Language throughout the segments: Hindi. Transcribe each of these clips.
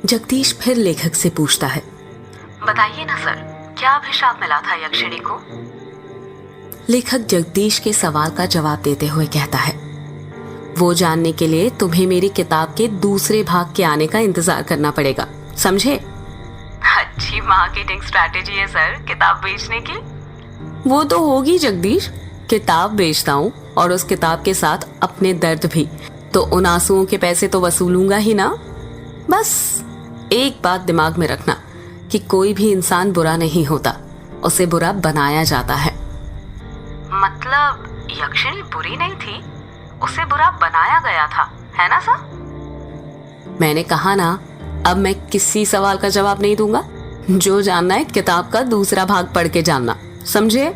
जगदीश फिर लेखक से पूछता है, बताइए ना सर, क्या अभिशाप मिला था यक्षिणी को? लेखक जगदीश के सवाल का जवाब देते हुए कहता है, वो जानने के लिए तुम्हें मेरी किताब के दूसरे भाग के आने का इंतजार करना पड़ेगा, समझे? अच्छी मार्केटिंग स्ट्रैटेजी है सर, किताब बेचने की। वो तो होगी जगदीश, किताब बेचता हूँ और उस किताब के साथ अपने दर्द भी, तो उन आंसुओं के पैसे तो वसूलूंगा ही ना। बस एक बात दिमाग में रखना कि कोई भी इंसान बुरा नहीं होता, उसे बुरा बनाया जाता है। मतलब यक्षिणी बुरी नहीं थी, उसे बुरा बनाया गया था, है ना सर? मैंने कहा ना, अब मैं किसी सवाल का जवाब नहीं दूंगा। जो जानना है किताब का दूसरा भाग पढ़ के जानना, समझे?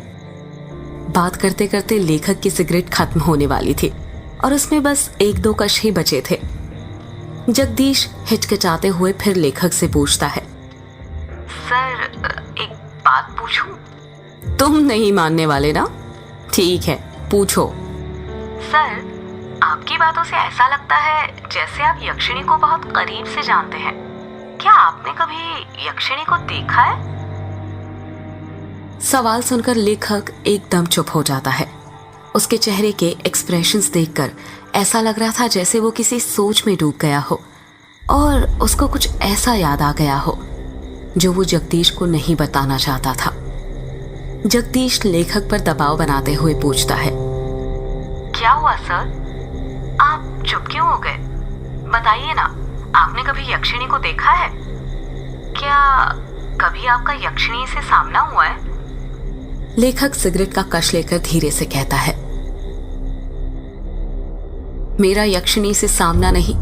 बात करते करते लेखक की सिगरेट खत्म होने वाली थी और उसमें बस 1-2 कश ही बचे थे। जगदीश हिचकिचाते हुए फिर लेखक से पूछता है, सर एक बात पूछूं? तुम नहीं मानने वाले ना? ठीक है, पूछो। सर, आपकी बातों से ऐसा लगता है जैसे आप यक्षिणी को बहुत करीब से जानते हैं। क्या आपने कभी यक्षिणी को देखा है? सवाल सुनकर लेखक एकदम चुप हो जाता है। उसके चेहरे के एक्सप्रेशंस देखकर ऐसा लग रहा था जैसे वो किसी सोच में डूब गया हो और उसको कुछ ऐसा याद आ गया हो जो वो जगदीश को नहीं बताना चाहता था। जगदीश लेखक पर दबाव बनाते हुए पूछता है, क्या हुआ सर? आप चुप क्यों हो गए? बताइए ना, आपने कभी यक्षिणी को देखा है? क्या कभी आपका यक्षिणी से सामना हुआ है? लेखक सिगरेट का कश लेकर धीरे से कहता है, मेरा यक्षिणी से सामना नहीं,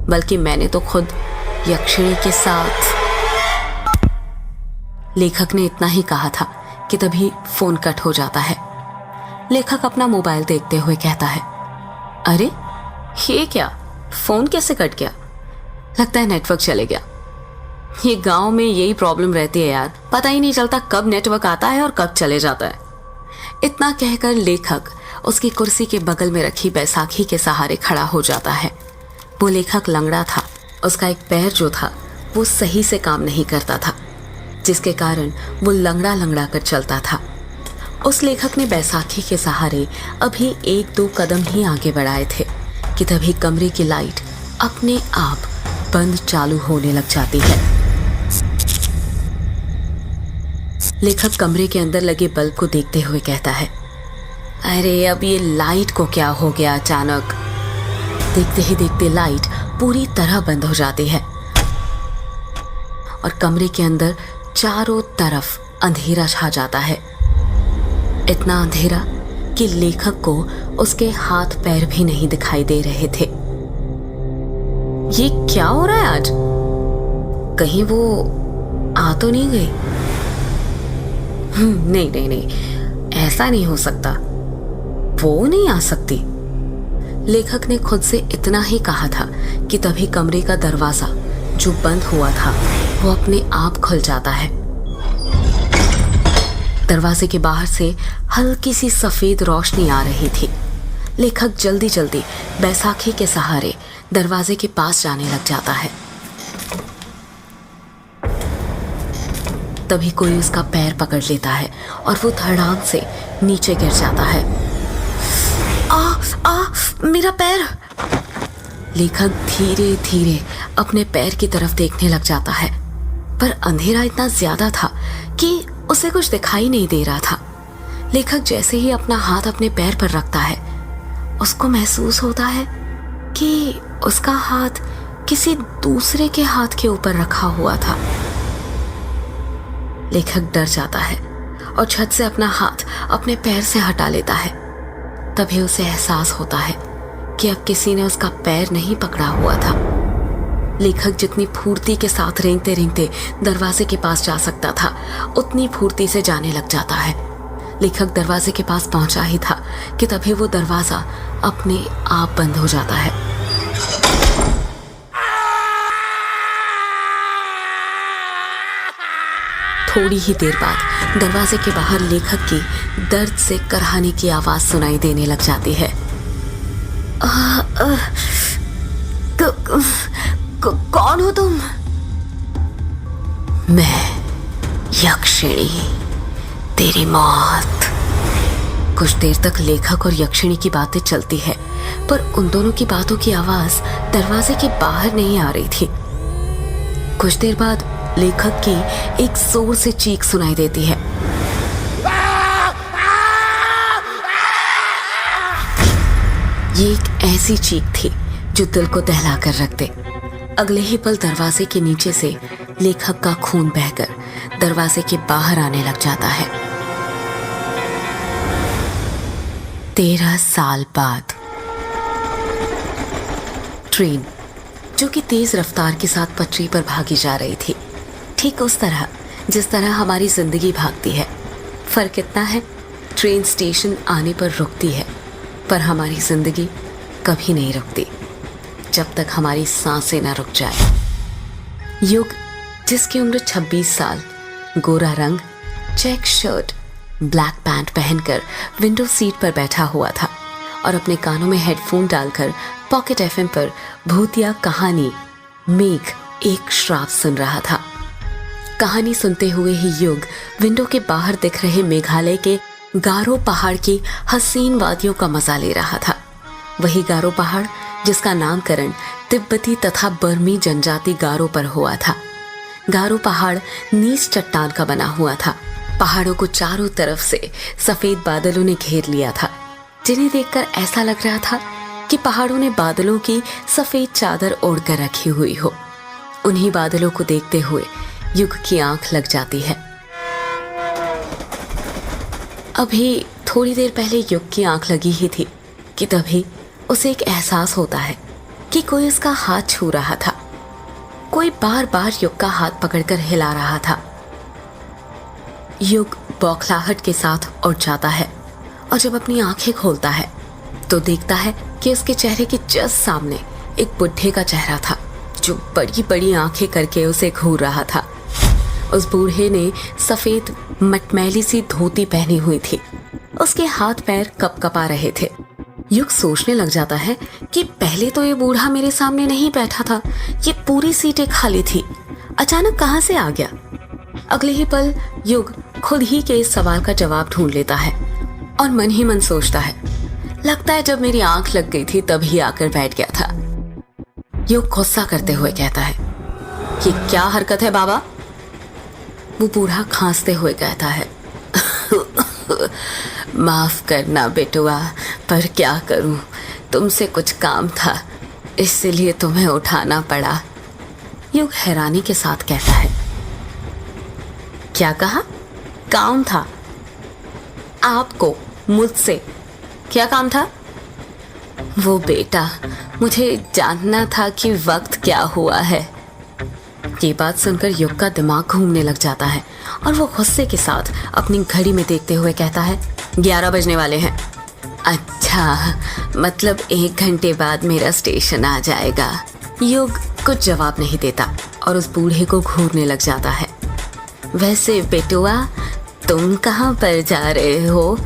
बल्कि मैंने तो खुद यक्षिणी के साथ। लेखक ने इतना ही कहा था कि तभी फोन कट हो जाता है। लेखक अपना मोबाइल देखते हुए कहता है, अरे ये क्या, फोन कैसे कट गया? लगता है नेटवर्क चले गया। ये गांव में यही प्रॉब्लम रहती है यार, पता ही नहीं चलता कब नेटवर्क आता है और कब चले जाता है। इतना कहकर लेखक उसकी कुर्सी के बगल में रखी बैसाखी के सहारे खड़ा हो जाता है। वो लेखक लंगड़ा था, उसका एक पैर जो था वो सही से काम नहीं करता था, जिसके कारण वो लंगड़ा लंगड़ा कर चलता था। उस लेखक ने बैसाखी के सहारे अभी 1-2 कदम ही आगे बढ़ाए थे कि तभी कमरे की लाइट अपने आप बंद चालू होने लग जाती है। लेखक कमरे के अंदर लगे बल्ब को देखते हुए कहता है, अरे अब ये लाइट को क्या हो गया अचानक? देखते ही देखते लाइट पूरी तरह बंद हो जाती है और कमरे के अंदर चारों तरफ अंधेरा छा जाता है। इतना अंधेरा कि लेखक को उसके हाथ पैर भी नहीं दिखाई दे रहे थे। ये क्या हो रहा है आज? कहीं वो आ तो नहीं गई? नहीं नहीं नहीं, ऐसा नहीं हो सकता, वो नहीं आ सकती। लेखक ने खुद से इतना ही कहा था कि तभी कमरे का दरवाजा जो बंद हुआ था वो अपने आप खुल जाता है। दरवाजे के बाहर से हल्की सी सफेद रोशनी आ रही थी। लेखक जल्दी जल्दी बैसाखी के सहारे दरवाजे के पास जाने लग जाता है। तभी कोई उसका पैर पकड़ लेता है और वो धड़ाम से नीचे गिर जाता है। मेरा पैर! लेखक धीरे धीरे अपने पैर की तरफ देखने लग जाता है, पर अंधेरा इतना ज्यादा था कि उसे कुछ दिखाई नहीं दे रहा था। लेखक जैसे ही अपना हाथ अपने पैर पर रखता है, उसको महसूस होता है कि उसका हाथ किसी दूसरे के हाथ के ऊपर रखा हुआ था। लेखक डर जाता है और छत से अपना हाथ अपने पैर से हटा लेता है। तभी उसे एहसास होता है कि अब किसी ने उसका पैर नहीं पकड़ा हुआ था। लेखक जितनी फुर्ती के साथ रेंगते रेंगते दरवाजे के पास जा सकता था, उतनी फुर्ती से जाने लग जाता है। लेखक दरवाजे के पास पहुंचा ही था कि तभी वो दरवाजा अपने आप बंद हो जाता है। थोड़ी ही देर बाद दरवाजे के बाहर लेखक की दर्द से कराहने की आवाज सुनाई देने लग जाती है। कौन हो तुम? मैं यक्षिणी, तेरी मौत। कुछ देर तक लेखक और यक्षिणी की बातें चलती है, पर उन दोनों की बातों की आवाज दरवाजे के बाहर नहीं आ रही थी। कुछ देर बाद लेखक की एक जोर से चीख सुनाई देती है। ये एक ऐसी चीख थी जो दिल को दहला कर रख दे। अगले ही पल दरवाजे के नीचे से लेखक का खून बहकर दरवाजे के बाहर आने लग जाता है। 13 साल बाद ट्रेन, जो कि तेज रफ्तार के साथ पटरी पर भागी जा रही थी, ठीक उस तरह जिस तरह हमारी जिंदगी भागती है। फर्क इतना है, ट्रेन स्टेशन आने पर रुकती है, पर हमारी जिंदगी कभी नहीं रुकती जब तक हमारी सांसें न रुक जाए। युग, जिसकी उम्र 26 साल, गोरा रंग, चेक शर्ट, ब्लैक पैंट पहनकर विंडो सीट पर बैठा हुआ था और अपने कानों में हेडफोन डालकर पॉकेट एफएम पर भूतिया कहानी मेघ एक श्राप सुन रहा था। कहानी सुनते हुए ही युग विंडो के बाहर दिख रहे मेघालय के गारो पहाड़ की हसीन वादियों का मजा ले रहा था। वही गारो पहाड़ जिसका नामकरण तिब्बती तथा बर्मी जनजाति गारो पर हुआ था। गारो पहाड़ नीच चट्टान का बना हुआ था। पहाड़ों को चारों तरफ से सफेद बादलों ने घेर लिया था, जिन्हें देखकर ऐसा लग रहा था कि पहाड़ों ने बादलों की सफेद चादर ओढ़कर रखी हुई हो। उन्हीं बादलों को देखते हुए युग की आंख लग जाती है। अभी थोड़ी देर पहले युग की आंख लगी ही थी कि तभी उसे एक एहसास होता है कि कोई उसका हाथ छू रहा था। कोई बार बार युग का हाथ पकड़कर हिला रहा था। युग बौखलाहट के साथ उठ जाता है और जब अपनी आंखें खोलता है तो देखता है कि उसके चेहरे के जस्ट सामने एक बुढ़े का चेहरा था, जो बड़ी बड़ी आंखें करके उसे घूर रहा था। उस बूढ़े ने सफेद मटमैली सी धोती पहनी हुई थी। उसके हाथ पैर कपकपा रहे थे। युग सोचने लग जाता है कि पहले तो ये बूढ़ा मेरे सामने नहीं बैठा था, ये पूरी सीटें खाली थी, अचानक कहां से आ गया। अगले ही पल युग खुद ही के इस सवाल का जवाब ढूंढ लेता है और मन ही मन सोचता है, लगता है जब मेरी आंख लग गई थी तभी आकर बैठ गया था। युग गुस्सा करते हुए कहता है, ये क्या हरकत है बाबा? वो बूढ़ा खांसते हुए कहता है, माफ करना बेटुआ, पर क्या करूं, तुमसे कुछ काम था इसलिए तुम्हें उठाना पड़ा। युग हैरानी के साथ कहता है, क्या कहा? काम था? आपको मुझसे क्या काम था? वो बेटा, मुझे जानना था कि वक्त क्या हुआ है। ये बात सुनकर युग का दिमाग घूमने लग जाता है और वो गुस्से के साथ अपनी घड़ी में देखते हुए कहता है, 11 बजने वाले हैं। अच्छा, मतलब 1 घंटे बाद मेरा स्टेशन आ जाएगा। युग कुछ जवाब नहीं देता और उस बूढ़े को घूरने लग जाता है। वैसे बेटुआ, तुम कहाँ पर जा रहे हो?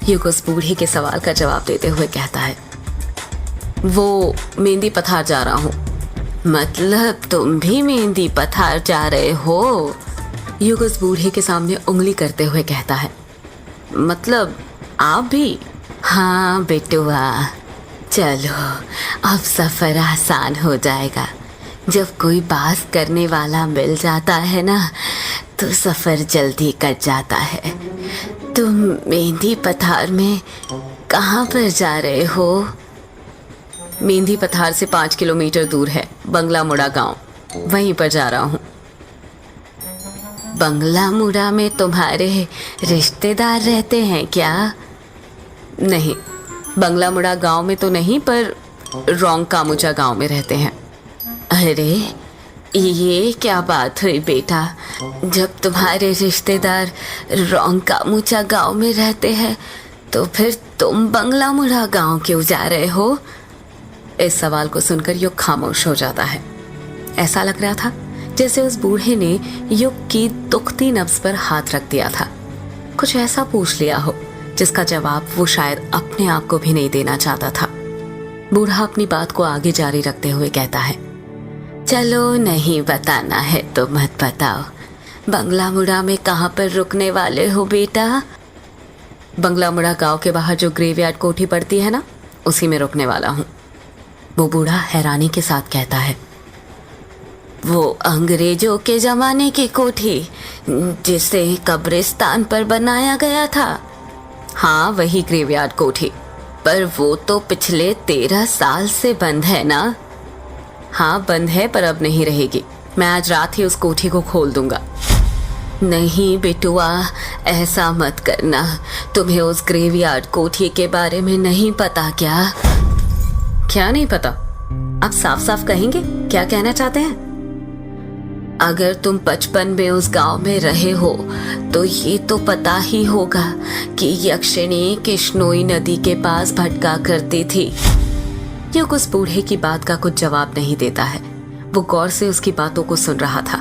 युग उस बूढ़े के सवाल का जवाब देते हुए कहता है, वो मेहंदी पथार जा रहा हूँ। मतलब तुम भी मेहंदी पथार जा रहे हो? युग उस बूढ़े के सामने उंगली करते हुए कहता है, मतलब आप भी? हाँ बेटुआ, चलो अब सफर आसान हो जाएगा। जब कोई बात करने वाला मिल जाता है ना, तो सफर जल्दी कट जाता है। तुम मेहंदी पथार में कहाँ पर जा रहे हो? मेहंदी पथार से 5 किलोमीटर दूर है बंगला मुड़ा गांव, वहीं पर जा रहा हूँ। बंगला मुड़ा में तुम्हारे रिश्तेदार रहते हैं क्या? नहीं, बंगला मुड़ा गांव में तो नहीं, पर रोंग कामुचा गांव में रहते हैं। अरे ये क्या बात हुई बेटा, जब तुम्हारे रिश्तेदार रोंग कामुचा गांव में रहते हैं तो फिर तुम बंगला मुड़ा गांव क्यों जा रहे हो? इस सवाल को सुनकर युग खामोश हो जाता है। ऐसा लग रहा था जैसे उस बूढ़े ने युग की दुखती नब्ज पर हाथ रख दिया था, कुछ ऐसा पूछ लिया हो जिसका जवाब वो शायद अपने आप को भी नहीं देना चाहता था। बूढ़ा अपनी बात को आगे जारी रखते हुए कहता है, चलो नहीं बताना है तो मत बताओ। बंगला मुड़ा में कहाँ पर रुकने वाले हो बेटा? बंगला मुड़ा गांव के बाहर जो ग्रेवयार्ड कोठी पड़ती है ना, उसी में रुकने वाला हूँ। वो बूढ़ा हैरानी के साथ कहता है। वो अंग्रेजों के जमाने की कोठी जिसे कब्रिस्तान पर बनाया गया था? हाँ, वही ग्रेवयार्ड कोठी। पर वो तो पिछले 13 साल से बंद है ना? हाँ बंद है, पर अब नहीं रहेगी। मैं आज रात ही उस कोठी को खोल दूंगा। नहीं बेटुआ, ऐसा मत करना। तुम्हें उस ग्रेवयार्ड कोठी के बारे में नहीं पता क्या? क्या नहीं पता? आप साफ साफ कहेंगे क्या कहना चाहते हैं? अगर तुम बचपन में उस गांव में रहे हो तो ये तो पता ही होगा कि यक्षिणी किश्नोई नदी के पास भटका करती थी। युग उस बूढ़े की बात का कुछ जवाब नहीं देता है। वो गौर से उसकी बातों को सुन रहा था।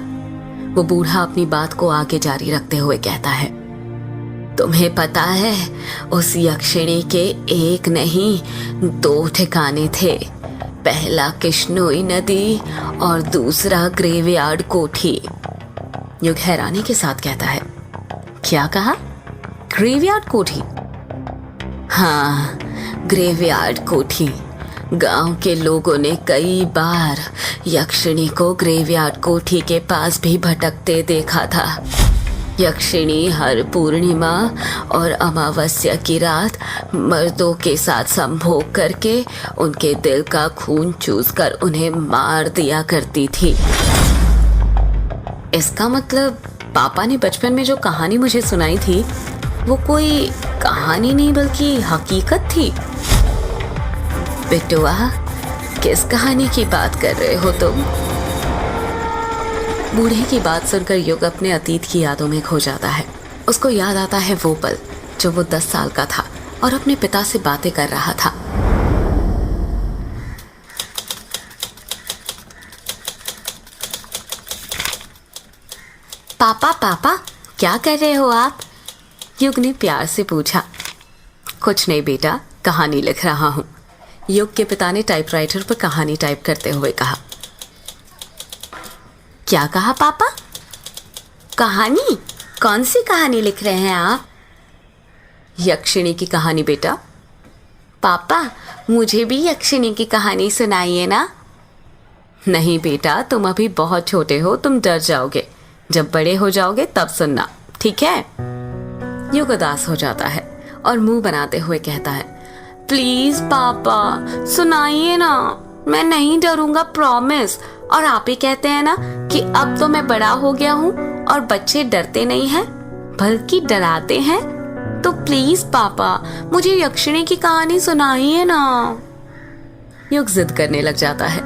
वो बूढ़ा अपनी बात को आगे जारी रखते हुए कहता है, तुम्हें पता है उस यक्षिणी के एक नहीं 2 ठिकाने थे। पहला किश्नोई नदी और दूसरा ग्रेवयार्ड कोठी। युग हैरानी के साथ कहता है, क्या कहा? ग्रेवयार्ड कोठी? हाँ, ग्रेवयार्ड कोठी। गांव के लोगों ने कई बार यक्षिणी को ग्रेवयार्ड कोठी के पास भी भटकते देखा था। यक्षिणी हर पूर्णिमा और अमावस्या की रात मर्दों के साथ संभोग करके उनके दिल का खून चूसकर उन्हें मार दिया करती थी। इसका मतलब पापा ने बचपन में जो कहानी मुझे सुनाई थी वो कोई कहानी नहीं बल्कि हकीकत थी। बेटुआ, किस कहानी की बात कर रहे हो तुम? बूढ़े की बात सुनकर युग अपने अतीत की यादों में खो जाता है। उसको याद आता है वो पल जब वो 10 साल का था और अपने पिता से बातें कर रहा था। पापा पापा, क्या कर रहे हो आप? युग ने प्यार से पूछा। कुछ नहीं बेटा, कहानी लिख रहा हूँ। युग के पिता ने टाइपराइटर पर कहानी टाइप करते हुए कहा। क्या कहा पापा? कहानी? कौन सी कहानी लिख रहे हैं आप? यक्षिणी की कहानी बेटा। पापा, मुझे भी यक्षिणी की कहानी सुनाइए ना। नहीं बेटा, तुम अभी बहुत छोटे हो, तुम डर जाओगे। जब बड़े हो जाओगे तब सुनना, ठीक है? युग उदास हो जाता है और मुंह बनाते हुए कहता है, प्लीज पापा सुनाइए ना, मैं नहीं डरूंगा, प्रॉमिस। और आप ही कहते हैं ना कि अब तो मैं बड़ा हो गया हूँ और बच्चे डरते नहीं हैं बल्कि डराते हैं। तो प्लीज पापा मुझे यक्षिणी की कहानी सुनाइए ना। युग जिद करने लग जाता है।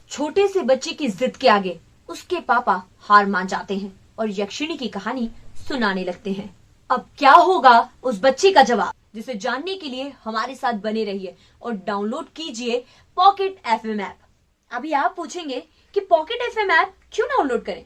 छोटे से बच्चे की जिद के आगे उसके पापा हार मान जाते हैं और यक्षिणी की कहानी सुनाने लगते हैं। अब क्या होगा उस बच्चे का जवाब, जिसे जानने के लिए हमारे साथ बने रहिए और डाउनलोड कीजिए पॉकेट एफएम ऐप। अभी आप पूछेंगे कि पॉकेट एफएम ऐप क्यों डाउनलोड करें?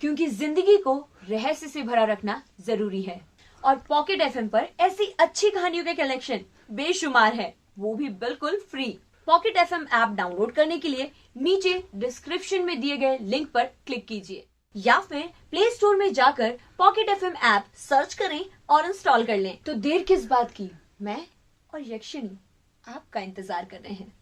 क्योंकि जिंदगी को रहस्य से भरा रखना जरूरी है और पॉकेट एफएम पर ऐसी अच्छी कहानियों के कलेक्शन बेशुमार है, वो भी बिल्कुल free. Pocket FM app download करने के लिए नीचे डिस्क्रिप्शन में दिए गए लिंक पर क्लिक कीजिए या फिर प्ले स्टोर में जाकर पॉकेट एफएम ऐप सर्च करें और इंस्टॉल कर लें। तो देर किस बात की, मैं और यक्षिणी आपका इंतजार कर रहे हैं।